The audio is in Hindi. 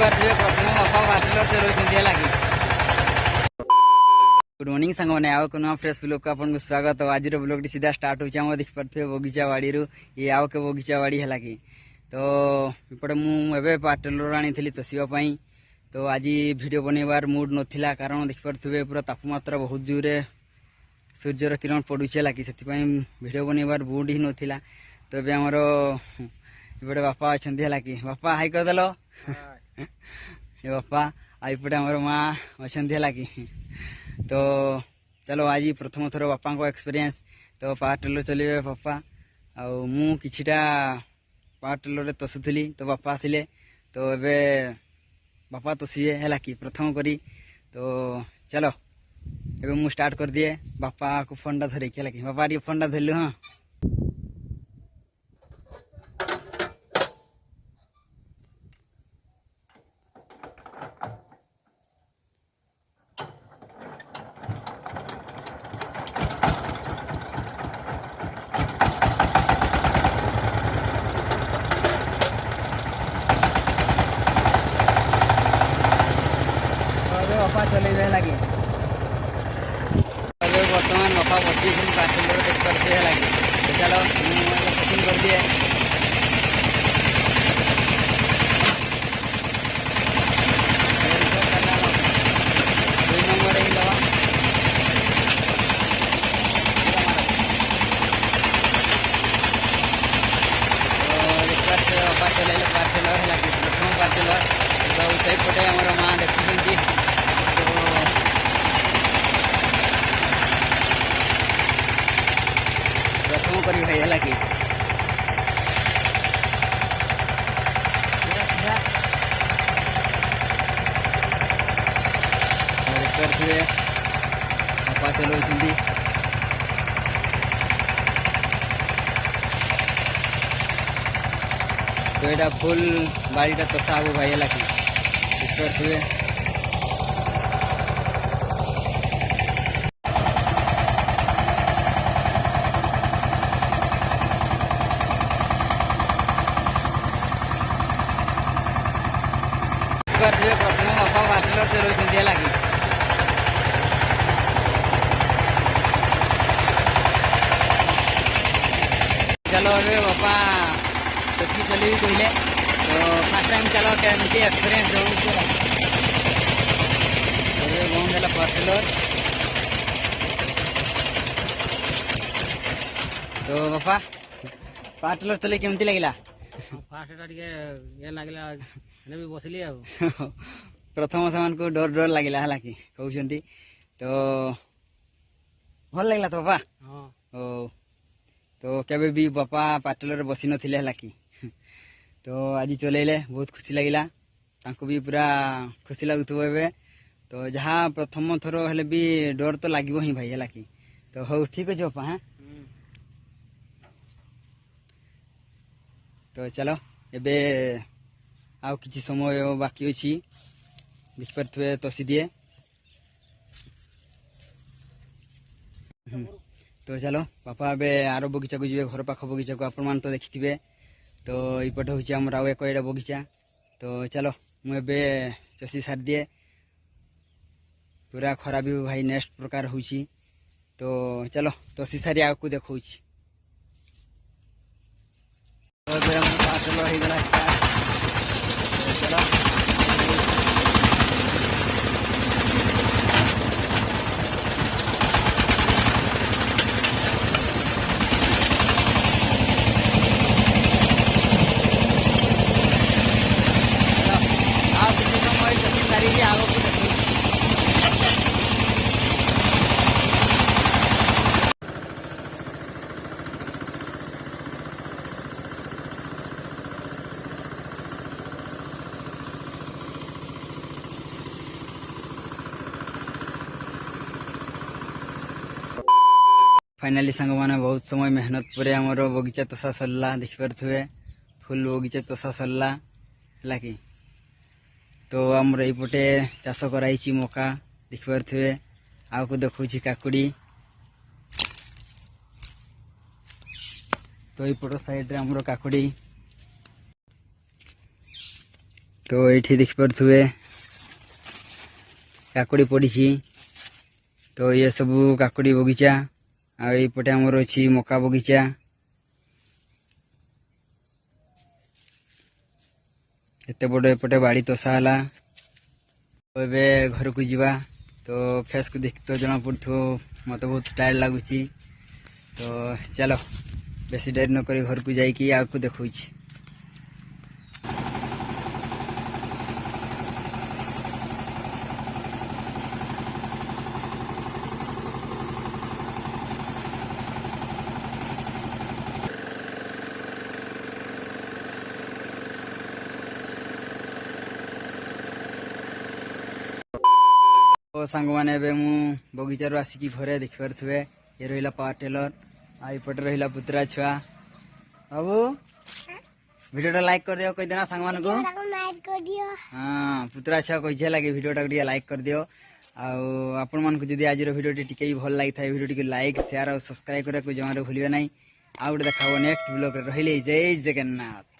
गुड मॉर्निंग सांग मैंने आव को फ्रेश ब्लॉग को आपन को स्वागत। आज ब्लॉग टी सीधा स्टार्ट होची हम देख पारथे बगीचा बाड़ी रु ये आव के बगीचा बाड़ी है कि तो इपटे मुझे पार्टलर आनी तसीबा पाई। तो आज वीडियो बनइबार मूड नथिला कारण देख पारथे पूरा तापमात्रा बहुत जोरे सूर्यर किरण पड़ुचे लगी से वीडियो बनइबार मूड ही नथिला। तो ये आमर इपटे बापा अच्छा कि बापा हाई करदेल ये बापा आईपटे आमर माँ अच्छा कि तो चलो आज प्रथम थर बापा को एक्सपीरियंस तो पावर टेलर चलिए बापा आउ मु किछिटा पावर टेलर तसुली तो बापा आसिले तो एबे बापा तसिए है कि प्रथम करी। तो चलो एबे मु स्टार्ट कर दिए बापा को फोन धरे कि बापा ये फोन धरलु। हाँ बापा चले लगे बर्तमान बापा बस पार्सल देख पारे लगे। तो चलो सेटिंग कर दिए दुई नंबर ही दवा बापा चले पार्सलर लगे प्रथम पार्सलर तो से पटे आम माँ देखुं प्रथम करी भाई है कि बापा चलो तो यहाँ फुल बाड़ीटा तसा आगो भाई है कि प्रथम बापा पार्सलर चलते लगे चलो अरे बापा चक्की चले कहले तो फास्ट टाइम चलो केमती एक्सपीरियंस हो बंद है पार्सलर। तो बापा पार्सलर चले केमती लगे फास्ट लगला भी बसली प्रथम से डर डर लगे है कि कहते तो भल लगे तो बापा ओ तो केबे भी बापा पार्सलर बसी नथिले है कि तो आज चलेले बहुत खुशी लगिला तांको भी पूरा खुशी लगुथबो एबे। तो जहाँ प्रथम थर हेले भी डर तो लगे ही भाई है कि तो हो ठीक अच्छे बापा। हाँ तो चलो एबे आउ किसी समय बाकी अच्छी देखिपे तसी दिए। तो चलो बापा एबे आरो बगीचा को जी घर पाख बगीचा को आपण मान तो देखिथिबे। तो इपटे हूँ आमर आउ एक बगीचा। तो चलो मुझे चषी सार दिए पूरा खरा भी भाई नेक्स्ट प्रकार हो। तो चलो तसी सारी आगे देखा चलो आप समय चषी सारी आगे को देखो। फाइनाली सांग मैंने बहुत समय मेहनत पर आमर बगीचा तसा सरला देखिपे फुल बगीचा तसा सरला है कि तो आमर यपटे चाष कराई मका देखिपे आग को देखा काकुड़ी। तो यपट साइड रे आमर काकुड़ी। तो तो ये देखिपे काकुड़ी पड़ी। तो ये सब काकुड़ी बगीचा आईपटे आमर अच्छी मका बगीचा। एत बड़ एपटे बाड़ी तोषाला। तो घर को जीवा। तो फेस को देख तो जना पड़ो मत बहुत टायर्ड लगुच। तो चलो बेसी डेरी नक घर को जाकि आपको देखा। तो सांग मैंने बगीचार आसिकी घरे देखिपे ये रहा पावर टेलर आईपटे रहा पुतरा छुआ। बाबू वीडियो लाइक कर दियो कही देना सांग मान को। हाँ पुतरा छुआ कही लगे वीडियो लाइक कर दियो। आपण मान को जदि आज वीडियो टी भल लगी था वीडियो टी लाइक शेयर और सब्सक्राइब करने को जमारे भूलिए ना। आउ गोटे देखा नेक्स्ट ब्लॉग रही जय जगन्नाथ।